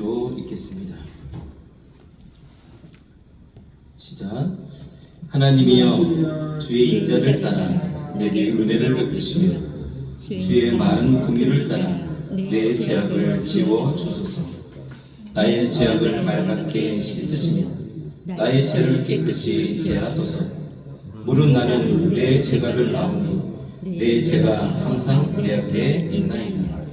번째로 읽겠습니다. 시작. 하나님이여, 주의 인자를 따라 내게 은혜를 베푸시며 주의 많은 긍휼을 따라 내 죄악을 지워 주소서. 나의 죄악을 맑게 씻으시며 나의 죄를 깨끗이 제하소서. 물은 나는 내 죄가를 아오니 내 죄가 항상 내 앞에 있나이다.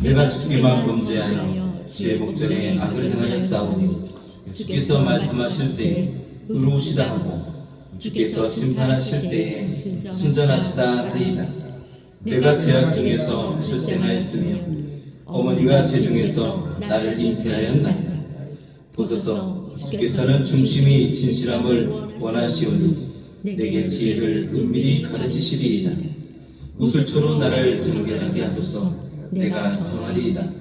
내가 주께만 범죄하여 주의 목전에 악을 행하여 싸우니 주께서 말씀하실 때 의로우시다 하고 주께서 심판하실 때에 순전하시다 하리이다. 내가 죄악 중에서 출생하였으며 어머니가 죄 중에서 나를 잉태하였나이다. 보소서, 주께서는 중심이 진실함을 원하시오니 내게 지혜를 은밀히 가르치시리이다. 우슬초로 나를 정결하게 하소서. 내가 정하리이다.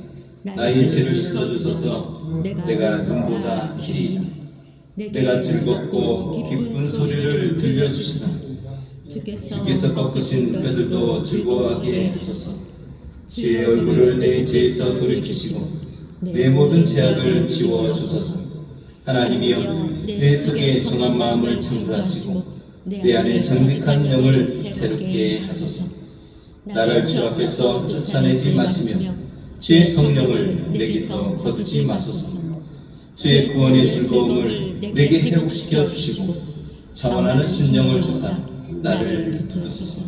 나의 죄를 씻어주소서. 내가 눈보다 희리이다. 내가 즐겁고 기쁜 소리를 들려주시사 주께서 꺾으신 뼈들도 즐거워하게 하소서. 주의 얼굴을 내 죄에서 돌이키시고 내 모든 죄악을 지워주소서. 하나님이여, 내 속에 정한 마음을 창조하시고 내 안에 정직한 영을 새롭게 하소서. 나를 주 앞에서 쫓아내지 마시며 주의 성령을 내게서 거두지 마소서. 주의 구원의 즐거움을 내게 회복시켜 주시고 자원하는 심령을 주사 나를 붙드소서.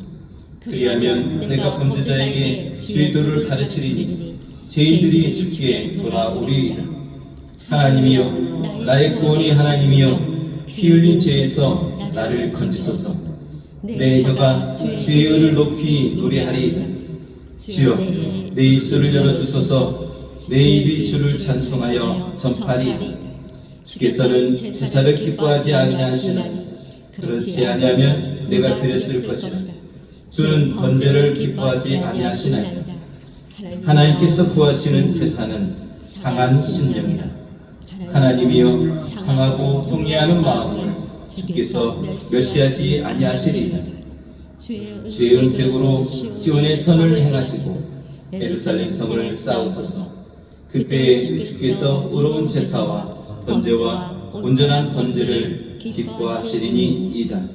그리하면 내가 범죄자에게 주의 도를 가르치리니 죄인들이 주께 돌아오리이다. 하나님이여, 나의 구원이 하나님이여, 피 흘린 죄에서 나를 건지소서. 내 혀가 주의 의를 높이 노래하리이다. 주여, 내 입술을 열어주소서. 내 입이 주를 찬송하여 전파리이다. 주께서는 제사를 기뻐하지 아니하시나니 그렇지 아니하면 내가 드렸을 것이라. 주는 번제를 기뻐하지 아니하시나이다. 하나님께서 구하시는 제사는 상한 심령이라. 하나님이여, 상하고 통회하는 마음을 주께서 멸시하지 아니하시리이다. 주의 은택으로 시온의 선을 행하시고 예루살렘 성을 쌓으소서. 그때에 주께서 의로운 제사와 번제와 온전한 번제를 기뻐하시리니이다.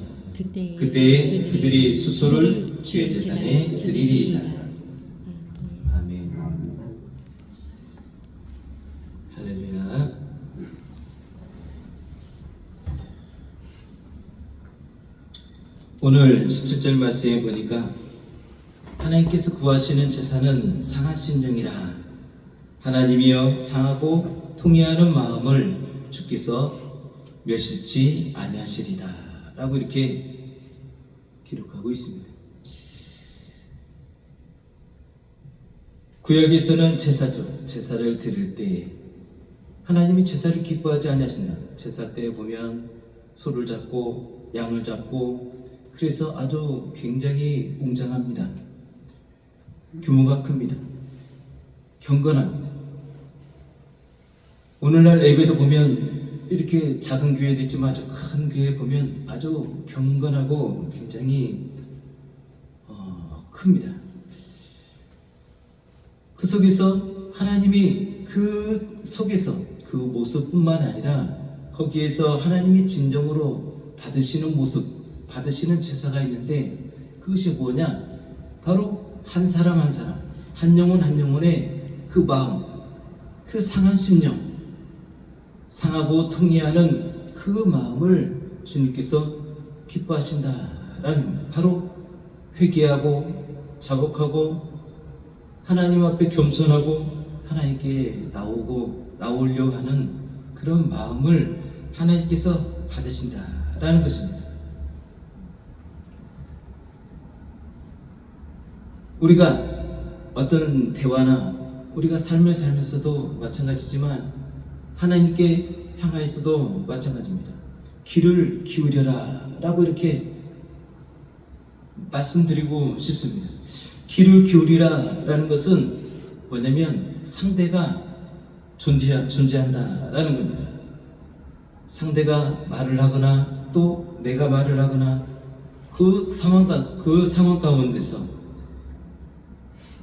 그때에 그들이 수소를 주의 제단에 드리리이다. 아멘. 할렐루야. 오늘 17절 말씀에 보니까 하나님께서 구하시는 제사는 상한 심령이라. 하나님이여, 상하고 통회하는 마음을 주께서 멸시치 아니하시리다 라고 이렇게 기록하고 있습니다. 구약에서는 제사죠. 제사를 드릴 때 하나님이 제사를 기뻐하지 아니하신다. 제사 때 보면 소를 잡고 양을 잡고 그래서 아주 굉장히 웅장합니다. 규모가 큽니다. 경건합니다. 오늘날 예배도 보면 이렇게 작은 교회도 있지만 아주 큰 교회 보면 아주 경건하고 굉장히 큽니다. 그 속에서 하나님이 그 속에서 그 모습뿐만 아니라 거기에서 하나님이 진정으로 받으시는 모습, 받으시는 제사가 있는데 그것이 뭐냐? 바로 한 사람 한 사람, 한 영혼 한 영혼의 그 마음, 그 상한 심령, 상하고 통회하는 그 마음을 주님께서 기뻐하신다라는 겁니다. 바로 회개하고 자복하고 하나님 앞에 겸손하고 하나님께 나오려 하는 그런 마음을 하나님께서 받으신다라는 것입니다. 우리가 어떤 대화나 우리가 삶을 살면서도 마찬가지지만 하나님께 향하여서도 마찬가지입니다. 귀를 기울여라 라고 이렇게 말씀드리고 싶습니다. 귀를 기울이라 라는 것은 뭐냐면 상대가 존재한다 라는 겁니다. 상대가 말을 하거나 또 내가 말을 하거나 그 상황 가운데서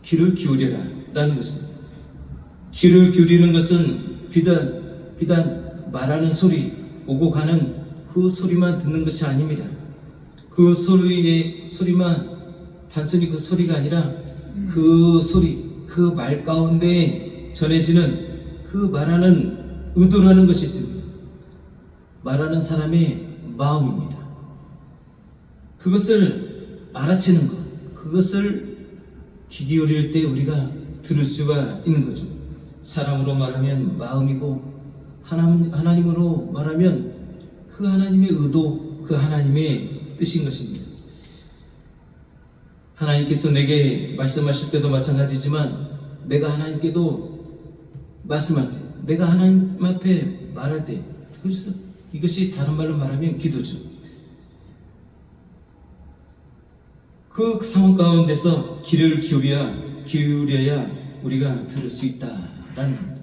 귀를 기울여라 라는 것입니다. 귀를 기울이는 것은 비단 말하는 소리, 오고 가는 그 소리만 듣는 것이 아닙니다. 그 소리만 단순히 그 소리가 아니라 그 소리, 그 말 가운데 전해지는 그 말하는 의도라는 것이 있습니다. 말하는 사람의 마음입니다. 그것을 알아채는 것, 그것을 귀 기울일 때 우리가 들을 수가 있는 거죠. 사람으로 말하면 마음이고, 하나님으로 말하면 그 하나님의 의도, 그 하나님의 뜻인 것입니다. 하나님께서 내게 말씀하실 때도 마찬가지지만, 내가 하나님께도 말씀할 때, 내가 하나님 앞에 말할 때, 그래서 이것이 다른 말로 말하면 기도죠. 그 상황 가운데서 귀를 기울여야 우리가 들을 수 있다라는 겁니다.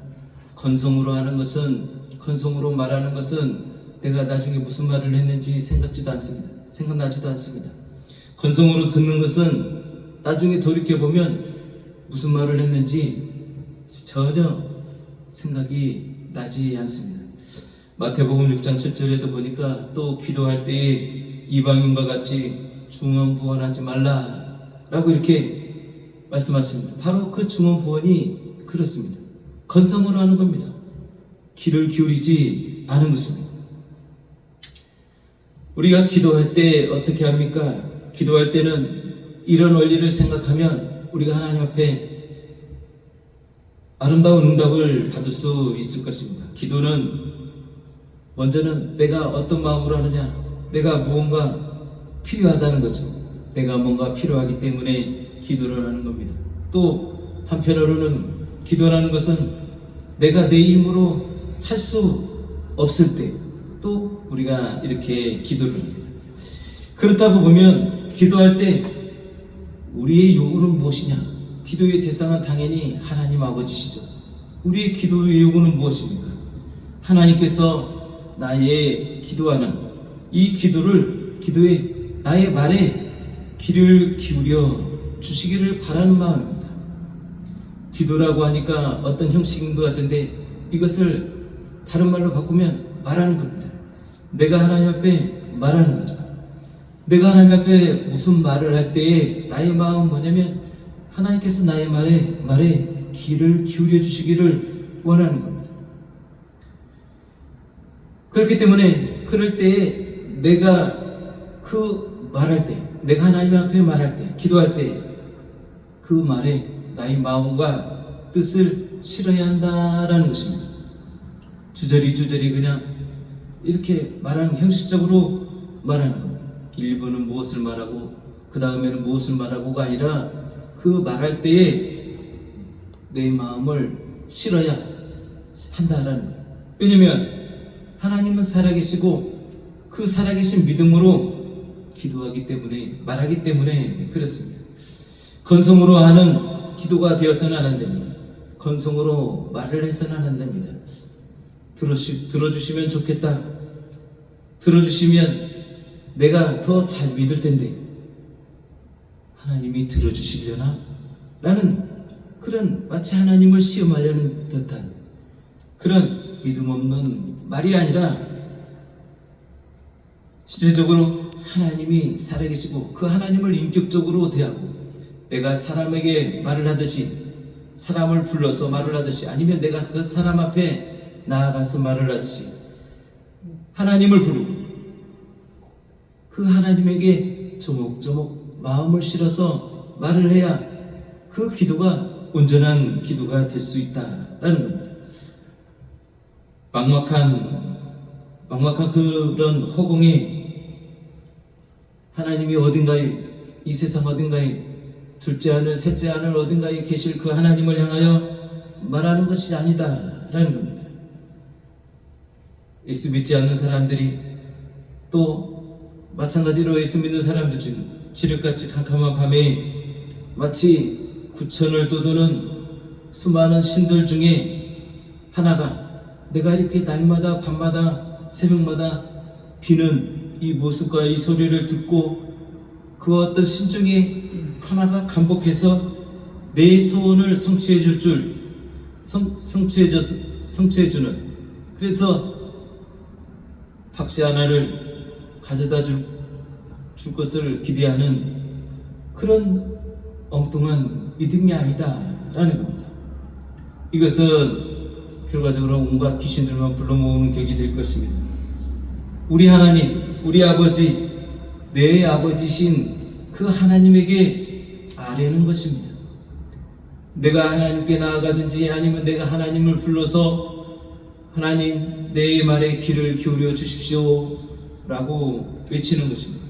건성으로 하는 것은, 건성으로 말하는 것은 내가 나중에 무슨 말을 했는지 생각나지도 않습니다. 건성으로 듣는 것은 나중에 돌이켜보면 무슨 말을 했는지 전혀 생각이 나지 않습니다. 마태복음 6장 7절에도 보니까 또 기도할 때에 이방인과 같이 중언부언하지 말라라고 이렇게 말씀하십니다. 바로 그 중언부언이 그렇습니다. 건성으로 하는 겁니다. 귀를 기울이지 않은 것입니다. 우리가 기도할 때 어떻게 합니까? 기도할 때는 이런 원리를 생각하면 우리가 하나님 앞에 아름다운 응답을 받을 수 있을 것입니다. 기도는 먼저는 내가 어떤 마음으로 하느냐, 내가 무언가 필요하다는 거죠. 내가 뭔가 필요하기 때문에 기도를 하는 겁니다. 또 한편으로는 기도라는 것은 내가 내 힘으로 할 수 없을 때 또 우리가 이렇게 기도를 합니다. 그렇다고 보면 기도할 때 우리의 요구는 무엇이냐? 기도의 대상은 당연히 하나님 아버지시죠. 우리의 기도의 요구는 무엇입니까? 하나님께서 나의 기도하는 이 기도의 나의 말에 귀를 기울여 주시기를 바라는 마음입니다. 기도라고 하니까 어떤 형식인 것 같은데 이것을 다른 말로 바꾸면 말하는 겁니다. 내가 하나님 앞에 말하는 거죠. 내가 하나님 앞에 무슨 말을 할 때에 나의 마음은 뭐냐면 하나님께서 나의 말에 귀를 기울여 주시기를 원하는 겁니다. 그렇기 때문에 그럴 때에 내가 그 말할 때, 내가 하나님 앞에 말할 때, 기도할 때 그 말에 나의 마음과 뜻을 실어야 한다라는 것입니다. 주저리 그냥 이렇게 말하는, 형식적으로 말하는 것. 1번은 무엇을 말하고 그 다음에는 무엇을 말하고가 아니라 그 말할 때에 내 마음을 실어야 한다라는 것. 왜냐면 하나님은 살아계시고 그 살아계신 믿음으로 기도하기 때문에, 말하기 때문에 그렇습니다. 건성으로 하는 기도가 되어서는 안 됩니다. 건성으로 말을 해서는 안 됩니다. 들어주시면 좋겠다. 들어주시면 내가 더 잘 믿을 텐데 하나님이 들어주시려나? 라는 그런 마치 하나님을 시험하려는 듯한 그런 믿음 없는 말이 아니라 실제적으로 하나님이 살아계시고 그 하나님을 인격적으로 대하고 내가 사람에게 말을 하듯이, 사람을 불러서 말을 하듯이, 아니면 내가 그 사람 앞에 나아가서 말을 하듯이 하나님을 부르고 그 하나님에게 조목조목 마음을 실어서 말을 해야 그 기도가 온전한 기도가 될 수 있다라는 겁니다. 막막한 그런 허공에 하나님이 어딘가에, 이 세상 어딘가에, 둘째 하늘 셋째 하늘 어딘가에 계실 그 하나님을 향하여 말하는 것이 아니다라는 겁니다. 예수 믿지 않는 사람들이 또 마찬가지로 예수 믿는 사람들 중 지륵같이 캄캄한 밤에 마치 구천을 돋우는 수많은 신들 중에 하나가 내가 이렇게 날마다 밤마다 새벽마다 비는 이 모습과 이 소리를 듣고 그 어떤 신 중에 하나가 간복해서 내 소원을 성취해 줄 줄 성취해주는, 그래서 박씨 하나를 가져다 줄 것을 기대하는 그런 엉뚱한 믿음이 아니다라는 겁니다. 이것은 결과적으로 온갖 귀신들만 불러 모으는 격이 될 것입니다. 우리 하나님, 우리 아버지, 내 아버지신 그 하나님에게 아뢰는 것입니다. 내가 하나님께 나아가든지 아니면 내가 하나님을 불러서 하나님 내 말에 귀를 기울여 주십시오 라고 외치는 것입니다.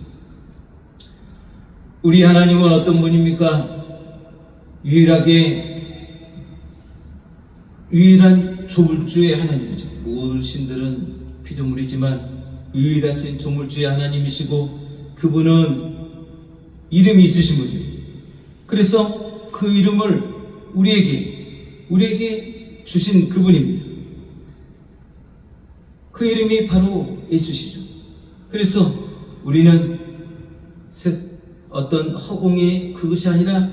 우리 하나님은 어떤 분입니까? 유일한 조물주의 하나님이죠. 모든 신들은 피조물이지만 유일하신 조물주의 하나님이시고, 그분은 이름이 있으신 분이에요. 그래서 그 이름을 우리에게 주신 그분입니다. 그 이름이 바로 예수시죠. 그래서 우리는 어떤 허공의 그것이 아니라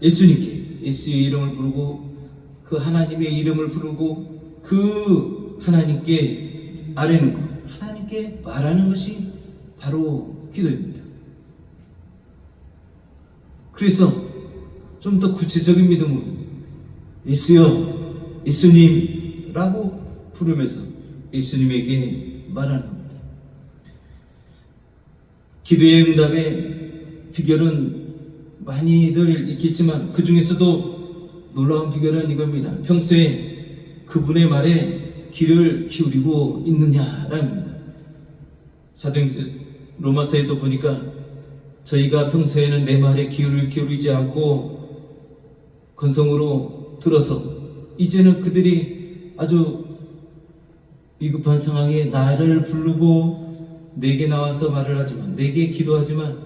예수님께, 예수의 이름을 부르고 그 하나님의 이름을 부르고 그 하나님께 아뢰는 것, 하나님께 말하는 것이 바로 기도입니다. 그래서 좀 더 구체적인 믿음으로 예수여, 예수님라고 부르면서 예수님에게 말하는 겁니다. 기도의 응답의 비결은 많이들 있겠지만 그 중에서도 놀라운 비결은 이겁니다. 평소에 그분의 말에 귀를 기울이고 있느냐라는 겁니다. 로마서에도 보니까 저희가 평소에는 내 말에 귀를 기울이지 않고 건성으로 들어서 이제는 그들이 아주 위급한 상황에 나를 부르고 내게 나와서 말을 하지만, 내게 기도하지만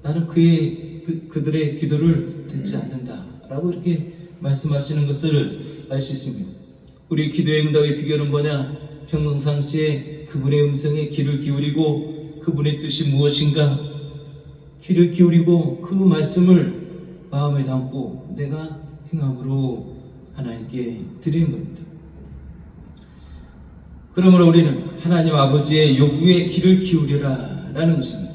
나는 그들의 기도를 듣지 않는다 라고 이렇게 말씀하시는 것을 알 수 있습니다. 우리 기도의 응답의 비결은 뭐냐? 평상시에 그분의 음성에 귀를 기울이고 그분의 뜻이 무엇인가 귀를 기울이고 그 말씀을 마음에 담고 내가 행함으로 하나님께 드리는 겁니다. 그러므로 우리는 하나님 아버지의 요구에 귀를 기울여라 라는 것입니다.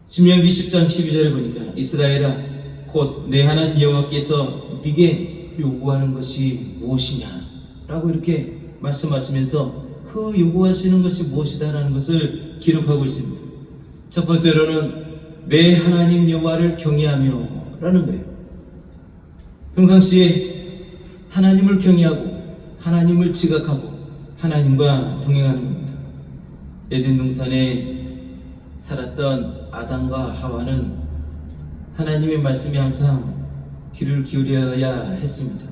신명기 10장 12절에 보니까 이스라엘아 곧 내 하나님 여호와께서 네게 요구하는 것이 무엇이냐 라고 이렇게 말씀하시면서 그 요구하시는 것이 무엇이다라는 것을 기록하고 있습니다. 첫 번째로는 내 하나님 여호와를 경외하며 라는 거예요. 평상시에 하나님을 경외하고 하나님을 지각하고 하나님과 동행하는 겁니다. 에덴 동산에 살았던 아담과 하와는 하나님의 말씀에 항상 귀를 기울여야 했습니다.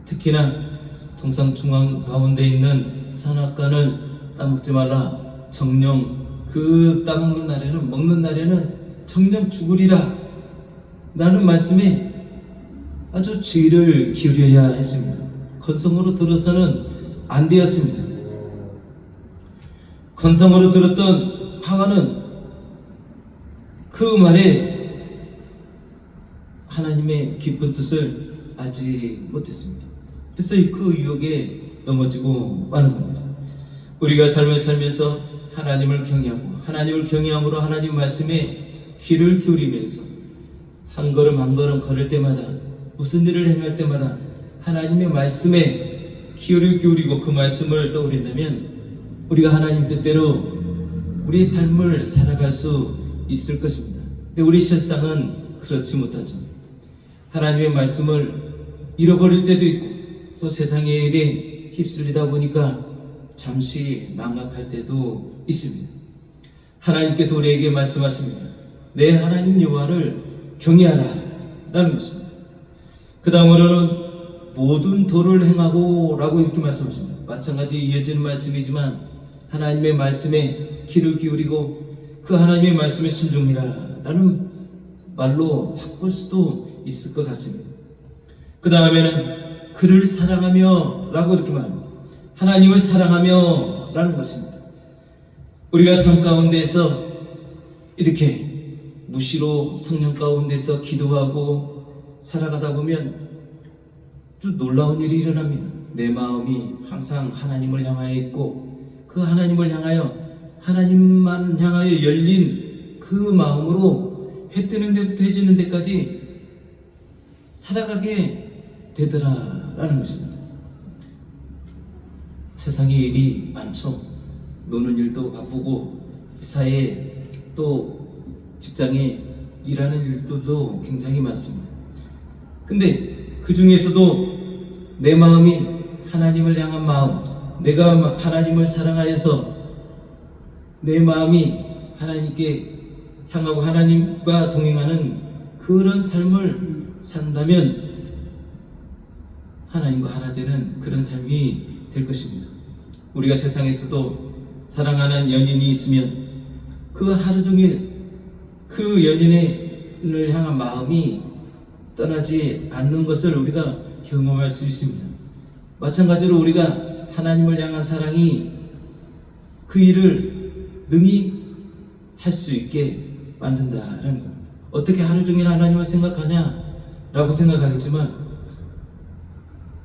특히나 동산 중앙 가운데 있는 선악과는 따먹지 말라. 정령 그 따먹는 날에는, 먹는 날에는 정령 죽으리라. 라는 말씀에 아주 귀를 기울여야 했습니다. 건성으로 들어서는 안 되었습니다. 건성으로 들었던 하와는 그 말에 하나님의 깊은 뜻을 알지 못했습니다. 그래서 그 유혹에 넘어지고 마는 겁니다. 우리가 삶을 살면서 하나님을 경외하고 하나님을 경외함으로 하나님 말씀에 귀를 기울이면서 한 걸음 한 걸음 걸을 때마다 무슨 일을 행할 때마다 하나님의 말씀에 귀를 기울이고 그 말씀을 떠올린다면 우리가 하나님 뜻대로 우리의 삶을 살아갈 수 있을 것입니다. 근데 우리 실상은 그렇지 못하죠. 하나님의 말씀을 잃어버릴 때도 있고 또 세상의 일에 휩쓸리다 보니까 잠시 망각할 때도 있습니다. 하나님께서 우리에게 말씀하십니다. 내 하나님 여호와를 경외하라 라는 것입니다. 그 다음으로는 모든 도를 행하고 라고 이렇게 말씀하십니다. 마찬가지 이어지는 말씀이지만 하나님의 말씀에 귀를 기울이고 그 하나님의 말씀에 순종이라 라는 말로 바꿀 수도 있을 것 같습니다. 그 다음에는 그를 사랑하며 라고 이렇게 말합니다. 하나님을 사랑하며 라는 것입니다. 우리가 삶 가운데서 이렇게 무시로 성령 가운데서 기도하고 살아가다 보면 좀 놀라운 일이 일어납니다. 내 마음이 항상 하나님을 향하여 있고 그 하나님을 향하여 하나님만 향하여 열린 그 마음으로 해 뜨는 데부터 해 지는 데까지 살아가게 되더라라는 것입니다. 세상에 일이 많죠. 노는 일도 바쁘고 회사에 또 직장에 일하는 일들도 굉장히 많습니다. 근데 그 중에서도 내 마음이 하나님을 향한 마음, 내가 하나님을 사랑하여서 내 마음이 하나님께 향하고 하나님과 동행하는 그런 삶을 산다면 하나님과 하나 되는 그런 삶이 될 것입니다. 우리가 세상에서도 사랑하는 연인이 있으면 그 하루 종일 그 연인을 향한 마음이 떠나지 않는 것을 우리가 경험할 수 있습니다. 마찬가지로 우리가 하나님을 향한 사랑이 그 일을 능히 할 수 있게 만든다라는 겁니다. 어떻게 하루 종일 하나님을 생각하냐라고 생각하겠지만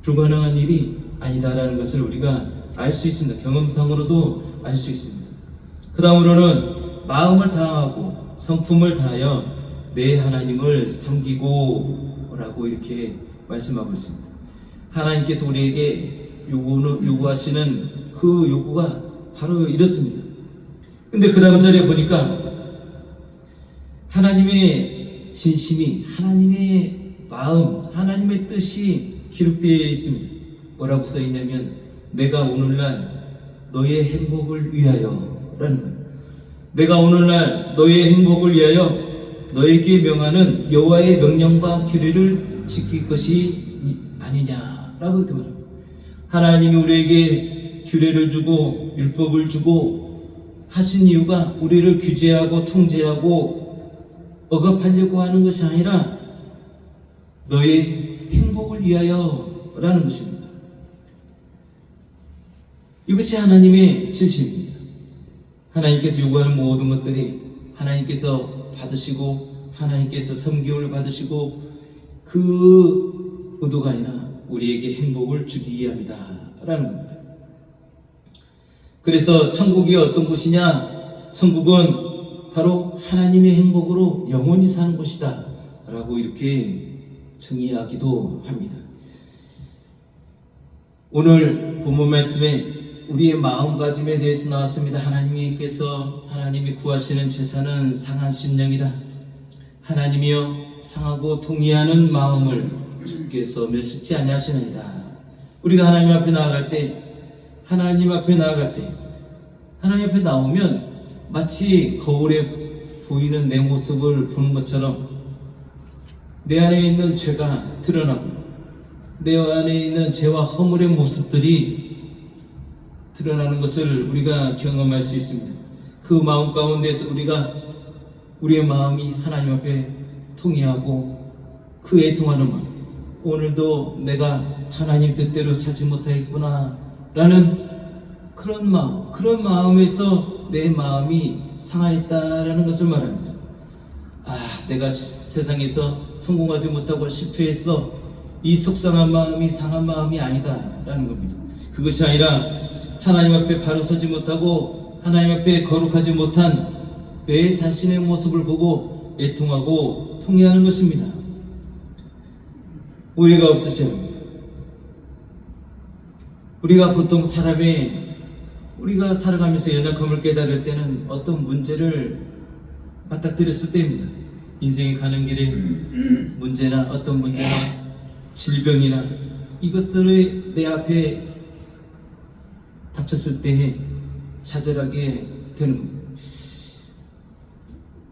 불가능한 일이 아니다라는 것을 우리가 알 수 있습니다. 경험상으로도 알 수 있습니다. 그 다음으로는 마음을 다하고 성품을 다하여 내 하나님을 섬기고 라고 이렇게 말씀하고 있습니다. 하나님께서 우리에게 요구하시는 그 요구가 바로 이렇습니다. 근데 그 다음 절에 보니까 하나님의 진심이, 하나님의 마음, 하나님의 뜻이 기록되어 있습니다. 뭐라고 써있냐면 내가 오늘날 너의 행복을 위하여 라는 거예요. 내가 오늘날 너의 행복을 위하여 너에게 명하는 여호와의 명령과 규례를 지킬 것이 아니냐라고 이렇게 말합니다. 하나님이 우리에게 규례를 주고 율법을 주고 하신 이유가 우리를 규제하고 통제하고 억압하려고 하는 것이 아니라 너의 행복을 위하여 라는 것입니다. 이것이 하나님의 진심입니다. 하나님께서 요구하는 모든 것들이 하나님께서 받으시고 하나님께서 섬김을 받으시고 그 의도가 아니라 우리에게 행복을 주기 위함이다 라는 겁니다. 그래서 천국이 어떤 곳이냐? 천국은 바로 하나님의 행복으로 영원히 사는 곳이다 라고 이렇게 정의하기도 합니다. 오늘 본문 말씀에 우리의 마음가짐에 대해서 나왔습니다. 하나님이 구하시는 제사는 상한 심령이다. 하나님이여 상하고 동의하는 마음을 주께서 멸시치 아니하시느니라. 우리가 하나님 앞에 나아갈 때 하나님 앞에 나오면 마치 거울에 보이는 내 모습을 보는 것처럼 내 안에 있는 죄가 드러나고 내 안에 있는 죄와 허물의 모습들이 드러나는 것을 우리가 경험할 수 있습니다. 그 마음 가운데서 우리의 마음이 하나님 앞에 통해하고 그 애통하는 마음, 오늘도 내가 하나님 뜻대로 살지 못하겠구나 라는 그런 마음에서 내 마음이 상하였다라는 것을 말합니다. 내가 세상에서 성공하지 못하고 실패했어. 이 속상한 마음이 상한 마음이 아니다 라는 겁니다. 그것이 아니라 하나님 앞에 바로 서지 못하고 하나님 앞에 거룩하지 못한 내 자신의 모습을 보고 애통하고 통회하는 것입니다. 오해가 없으셔. 우리가 보통 우리가 살아가면서 연약함을 깨달을 때는 어떤 문제를 맞닥뜨렸을 때입니다. 인생에 가는 길에 문제나 어떤 문제나 질병이나 이것들이 내 앞에 닥쳤을 때에 좌절하게 되는 겁니다.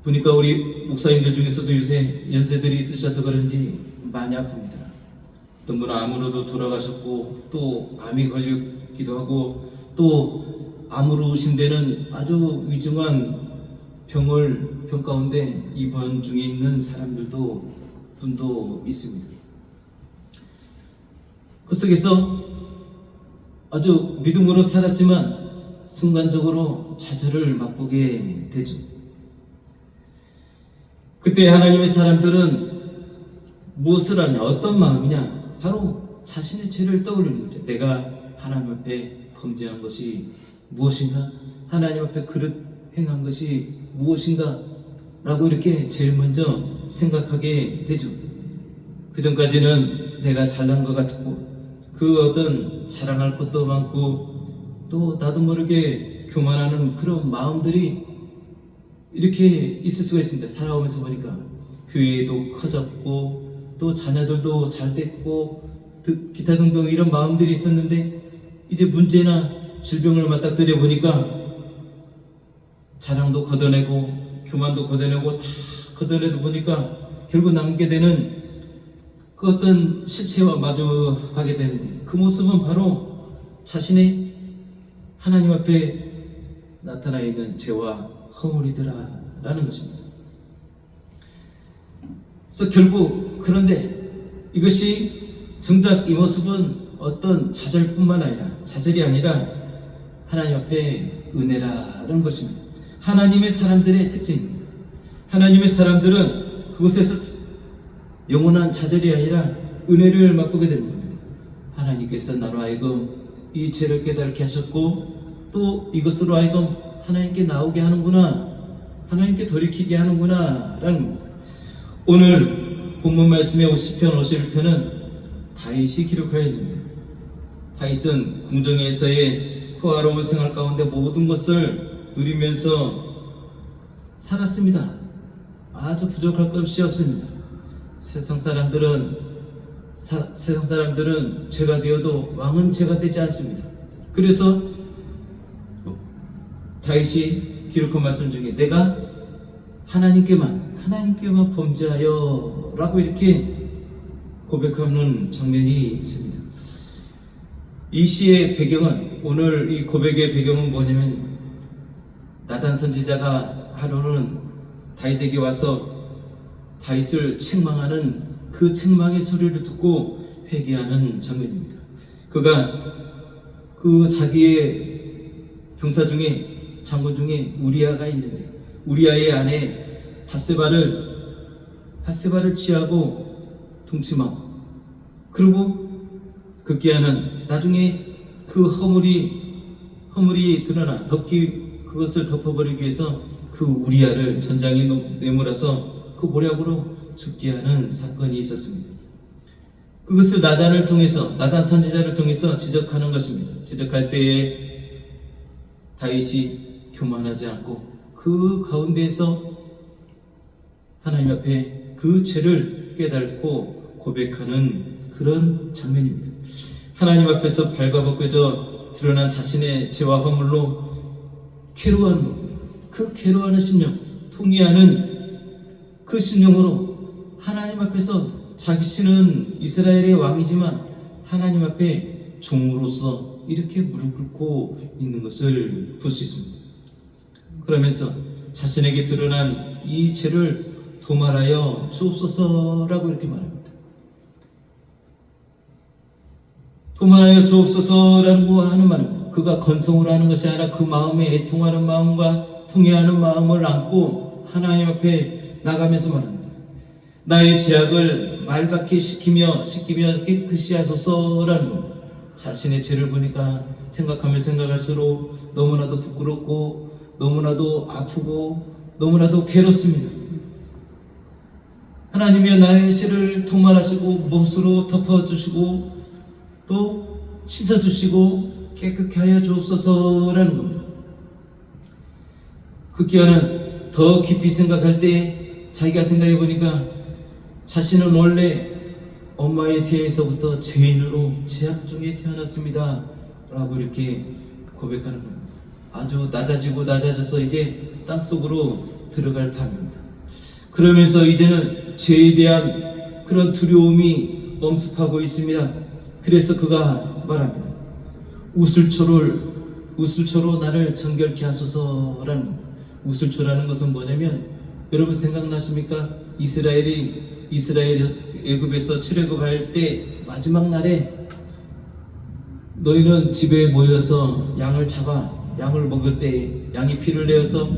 보니까 우리 목사님들 중에서도 요새 연세들이 있으셔서 그런지 많이 아픕니다. 어떤 분은 암으로도 돌아가셨고 또 암이 걸리기도 하고 또 암으로 의심되는 아주 위중한 병 가운데 입원 중에 있는 분도 있습니다. 그 속에서 아주 믿음으로 살았지만 순간적으로 좌절을 맛보게 되죠. 그때 하나님의 사람들은 무엇을 하냐? 어떤 마음이냐? 바로 자신의 죄를 떠올리는 거죠. 내가 하나님 앞에 범죄한 것이 무엇인가? 하나님 앞에 그릇 행한 것이 무엇인가? 라고 이렇게 제일 먼저 생각하게 되죠. 그 전까지는 내가 잘난 것 같고 그 어떤 자랑할 것도 많고 또 나도 모르게 교만하는 그런 마음들이 이렇게 있을 수가 있습니다. 살아오면서 보니까 교회도 커졌고 또 자녀들도 잘 됐고 기타 등등 이런 마음들이 있었는데 이제 문제나 질병을 맞닥뜨려 보니까 자랑도 걷어내고 교만도 걷어내고 다 걷어내도 보니까 결국 남게 되는 그 어떤 실체와 마주하게 되는데 그 모습은 바로 자신의 하나님 앞에 나타나 있는 죄와 허물이더라라는 것입니다. 그래서 결국 그런데 이것이 정작 이 모습은 어떤 좌절뿐만 아니라 좌절이 아니라 하나님 앞에 은혜라는 것입니다. 하나님의 사람들의 특징입니다. 하나님의 사람들은 그곳에서 영원한 좌절이 아니라 은혜를 맛보게 되는 겁니다. 하나님께서 나로 하여금 이 죄를 깨닫게 하셨고 또 이것으로 하여금 하나님께 나오게 하는구나, 하나님께 돌이키게 하는구나 라는 겁니다. 오늘 본문 말씀의 50편 51편은 다윗이 기록하여 있는데 다윗은 궁정에서의 호화로운 생활 가운데 모든 것을 누리면서 살았습니다. 아주 부족할 것이 없습니다. 세상 사람들은 죄가 되어도 왕은 죄가 되지 않습니다. 그래서 다윗이 기록한 말씀 중에 내가 하나님께만 범죄하여 라고 이렇게 고백하는 장면이 있습니다. 이 시의 배경은, 오늘 이 고백의 배경은 뭐냐면 나단 선지자가 하루는 다윗에게 와서 다윗을 책망하는 그 책망의 소리를 듣고 회개하는 장면입니다. 그가 그 자기의 병사 중에 장군 중에 우리아가 있는데 우리아의 아내 밧세바를 취하고 동침하고 그리고 급기야는 나중에 그 허물이 드러나 그것을 덮어버리기 위해서 그 우리아를 전장에 내몰아서 그 모략으로 죽게 하는 사건이 있었습니다. 그것을 나단 선지자를 통해서 지적하는 것입니다. 지적할 때에 다윗이 교만하지 않고 그 가운데에서 하나님 앞에 그 죄를 깨닫고 고백하는 그런 장면입니다. 하나님 앞에서 발가벗겨져 드러난 자신의 죄와 허물로 괴로워하는 겁니다. 그 괴로워하는 심령, 통회하는 그 심령으로 하나님 앞에서 자신은 이스라엘의 왕이지만 하나님 앞에 종으로서 이렇게 무릎 꿇고 있는 것을 볼 수 있습니다. 그러면서 자신에게 드러난 이 죄를 도말하여 주옵소서라고 이렇게 말합니다. 도말하여 주옵소서라는 말입니다. 그가 건성으로 하는 것이 아니라 그 마음에 애통하는 마음과 통회하는 마음을 안고 하나님 앞에 나가면서 말합니다. 나의 죄악을 맑게 씻기며 깨끗이 하소서라는 겁니다. 자신의 죄를 보니까 생각하면 생각할수록 너무나도 부끄럽고 너무나도 아프고 너무나도 괴롭습니다. 하나님이여 나의 죄를 통말하시고 못으로 덮어주시고 또 씻어주시고 깨끗게 하여 주옵소서라는 겁니다. 급기야는 더 깊이 생각할 때 자기가 생각해 보니까 자신은 원래 엄마의 태에서부터 죄인으로 죄악 중에 태어났습니다 라고 이렇게 고백하는 겁니다. 아주 낮아져서 이제 땅속으로 들어갈 탐입니다. 그러면서 이제는 죄에 대한 그런 두려움이 엄습하고 있습니다. 그래서 그가 말합니다. 우슬초로 나를 정결케 하소서라는, 우슬초라는 것은 뭐냐면 여러분 생각나십니까? 이스라엘 애굽에서 출애굽할 때 마지막 날에 너희는 집에 모여서 양을 먹을 때 양이 피를 내어서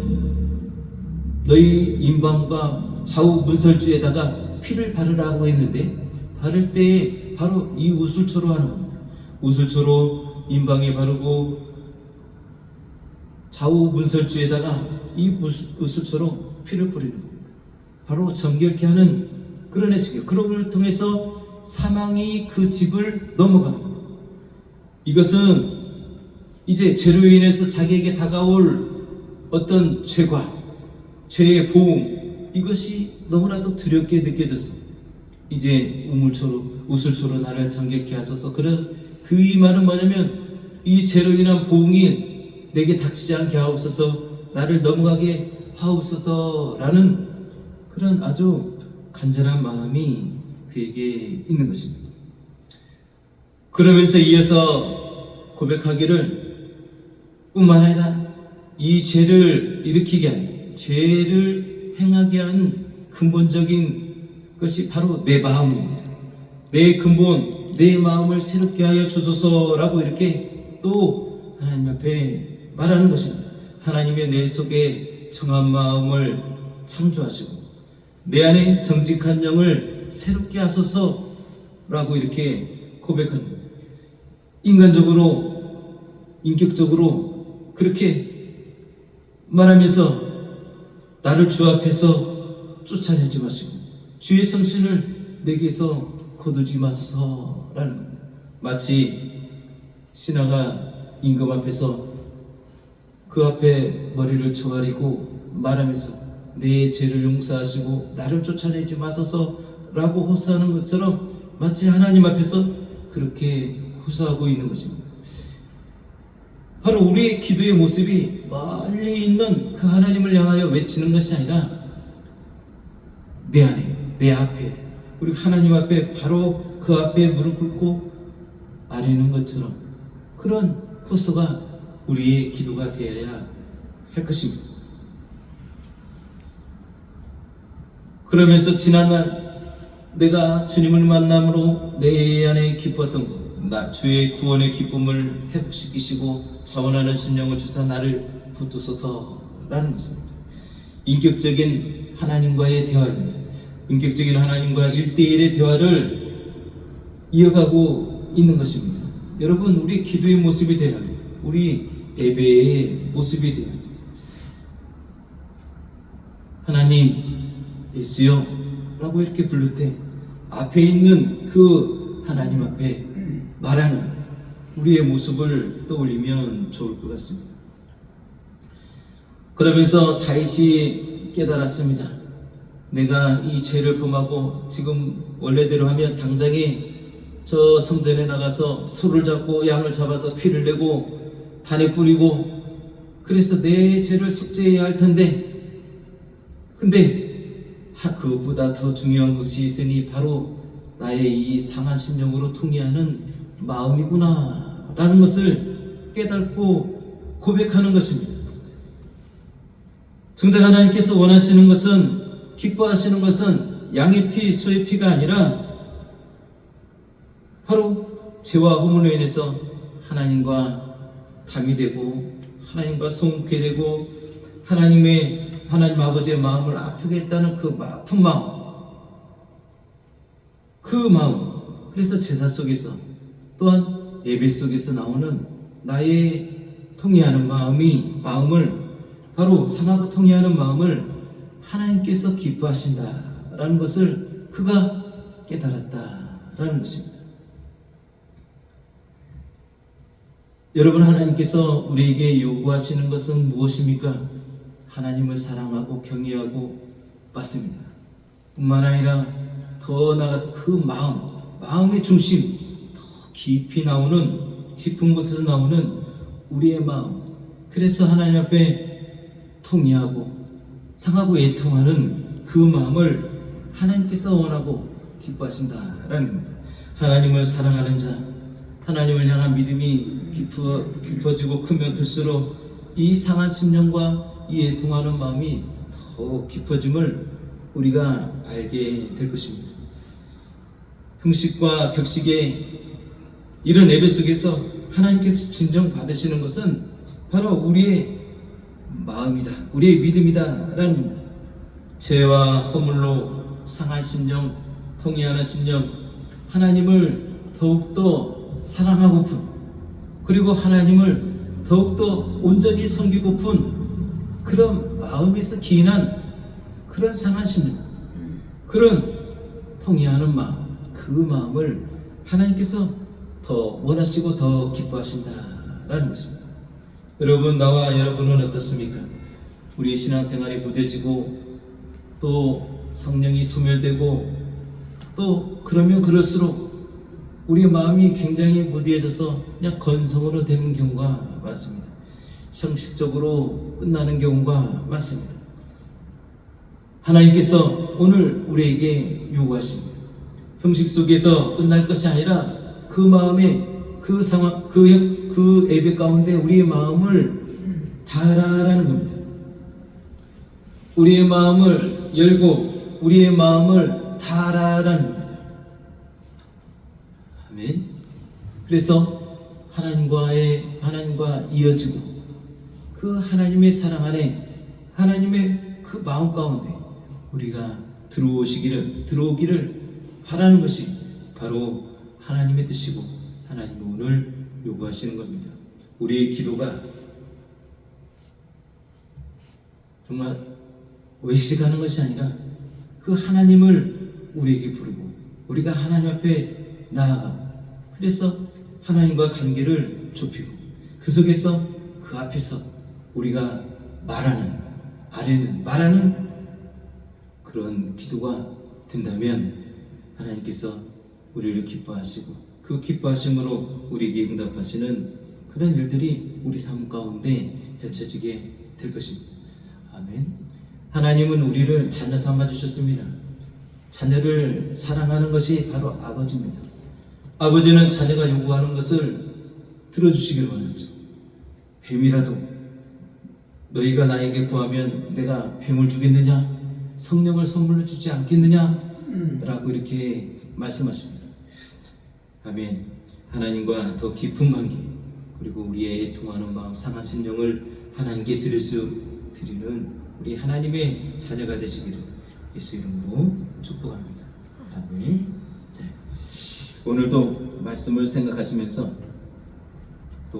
너희 임방과 좌우 문설주에다가 피를 바르라고 했는데 바를 때 바로 이 우슬초로 하는 겁니다. 우슬초로 임방에 바르고 좌우 문설주에다가 이 우슬초로 피를 뿌리는 겁니다. 바로 정결케 하는 그런 해식이에요. 그런 걸 통해서 사망이 그 집을 넘어가는 겁니다. 이것은 이제 죄로 인해서 자기에게 다가올 어떤 죄과 죄의 보응, 이것이 너무나도 두렵게 느껴져서 이제 우슬초로 나를 정결케 하소서. 그런 그 이 말은 뭐냐면 이 죄로 인한 보응이 내게 닥치지 않게 하옵소서, 나를 넘어가게 하옵소서라는 그런 아주 간절한 마음이 그에게 있는 것입니다. 그러면서 이어서 고백하기를 뿐만 아니라 이 죄를 일으키게 한, 죄를 행하게 한 근본적인 것이 바로 내 마음입니다. 내 근본, 내 마음을 새롭게 하여 주소서라고 이렇게 또 하나님 앞에 말하는 것입니다. 하나님의 내 속에 정한 마음을 창조하시고 내 안에 정직한 영을 새롭게 하소서라고 이렇게 고백합니다. 인간적으로, 인격적으로 그렇게 말하면서 나를 주 앞에서 쫓아내지 마시고 주의 성신을 내게서 거두지 마소서라는 겁니다. 마치 신하가 임금 앞에서 그 앞에 머리를 조아리고 말하면서 내 죄를 용서하시고 나를 쫓아내지 마소서라고 호소하는 것처럼 마치 하나님 앞에서 그렇게 호소하고 있는 것입니다. 바로 우리의 기도의 모습이 멀리 있는 그 하나님을 향하여 외치는 것이 아니라 내 안에, 내 앞에, 우리 하나님 앞에 바로 그 앞에 무릎 꿇고 아뢰는 것처럼 그런 호소가 우리의 기도가 되어야 할 것입니다. 그러면서 지난날 내가 주님을 만남으로 내 안에 기뻤던 것, 주의 구원의 기쁨을 회복시키시고 자원하는 심령을 주사 나를 붙드소서라는 것입니다. 인격적인 하나님과의 대화입니다. 인격적인 하나님과 1대1의 대화를 이어가고 있는 것입니다. 여러분, 우리 기도의 모습이 되어야 합니다. 우리 예배의 모습이 되어야 합니다. 하나님 예수여 라고 이렇게 부를 때 앞에 있는 그 하나님 앞에 말하는 우리의 모습을 떠올리면 좋을 것 같습니다. 그러면서 다윗이 깨달았습니다. 내가 이 죄를 범하고 지금 원래대로 하면 당장에 저 성전에 나가서 소를 잡고 양을 잡아서 피를 내고 단에 뿌리고 그래서 내 죄를 속죄해야 할 텐데, 근데 그것보다 더 중요한 것이 있으니 바로 나의 이 상한 심령으로 통해하는 마음이구나 라는 것을 깨닫고 고백하는 것입니다. 정작 하나님께서 원하시는 것은, 기뻐하시는 것은 양의 피, 소의 피가 아니라 바로 죄와 허물로 인해서 하나님과 담이 되고 하나님과 송케 되고 하나님 아버지의 마음을 아프게 했다는 그 아픈 마음, 그 마음. 그래서 제사 속에서 또한 예배 속에서 나오는 나의 통해하는 마음을 바로 상하고 통해하는 마음을 하나님께서 기뻐하신다라는 것을 그가 깨달았다라는 것입니다. 여러분, 하나님께서 우리에게 요구하시는 것은 무엇입니까? 하나님을 사랑하고 경외하고 맞습니다. 뿐만 아니라 더 나아가서 그 마음의 중심, 더 깊이 나오는, 깊은 곳에서 나오는 우리의 마음, 그래서 하나님 앞에 통회하고 상하고 애통하는 그 마음을 하나님께서 원하고 기뻐하신다라는 겁니다. 하나님을 사랑하는 자, 하나님을 향한 믿음이 깊어지고 크면 클수록 이 상한 심령과 이 애통하는 마음이 더 깊어짐을 우리가 알게 될 것입니다. 형식과 격식의 이런 예배 속에서 하나님께서 진정 받으시는 것은 바로 우리의 마음이다, 우리의 믿음이다 라는 겁니다. 죄와 허물로 상한 심령, 통회하는 심령, 하나님을 더욱더 사랑하고픈, 그리고 하나님을 더욱더 온전히 섬기고픈 그런 마음에서 기인한 그런 상한 심령, 그런 통회하는 마음, 그 마음을 하나님께서 더 원하시고 더 기뻐하신다라는 것입니다. 여러분, 나와 여러분은 어떻습니까? 우리의 신앙생활이 무뎌지고 또 성령이 소멸되고 또 그러면 그럴수록 우리의 마음이 굉장히 무뎌져서 그냥 건성으로 되는 경우가 많습니다. 형식적으로 끝나는 경우가 많습니다. 하나님께서 오늘 우리에게 요구하십니다. 형식 속에서 끝날 것이 아니라 그 마음에, 그 상황, 그 예배 가운데 우리의 마음을 다하라라는 겁니다. 우리의 마음을 열고 우리의 마음을 다하라라는 겁니다. 아멘. 그래서 하나님과 이어지고 그 하나님의 사랑 안에, 하나님의 그 마음 가운데 우리가 들어오기를 바라는 것이 바로 하나님의 뜻이고 하나님이 오늘 요구하시는 겁니다. 우리의 기도가 정말 외식하는 것이 아니라 그 하나님을 우리에게 부르고 우리가 하나님 앞에 나아가고, 그래서 하나님과 관계를 좁히고 그 속에서 그 앞에서 우리가 말하는 그런 기도가 된다면 하나님께서 우리를 기뻐하시고 그 기뻐하심으로 우리에게 응답하시는 그런 일들이 우리 삶 가운데 펼쳐지게 될 것입니다. 아멘. 하나님은 우리를 자녀 삼아 주셨습니다. 자녀를 사랑하는 것이 바로 아버지입니다. 아버지는 자녀가 요구하는 것을 들어주시기를 원하죠. 뱀이라도 너희가 나에게 구하면 내가 뱀을 주겠느냐? 성령을 선물로 주지 않겠느냐? 라고 이렇게 말씀하십니다. 아멘. 하나님과 더 깊은 관계, 그리고 우리의 애통하는 마음, 상한 심령을 하나님께 드리는 우리 하나님의 자녀가 되시기를 예수 이름으로 축복합니다. 아멘. 오늘도 말씀을 생각하시면서 또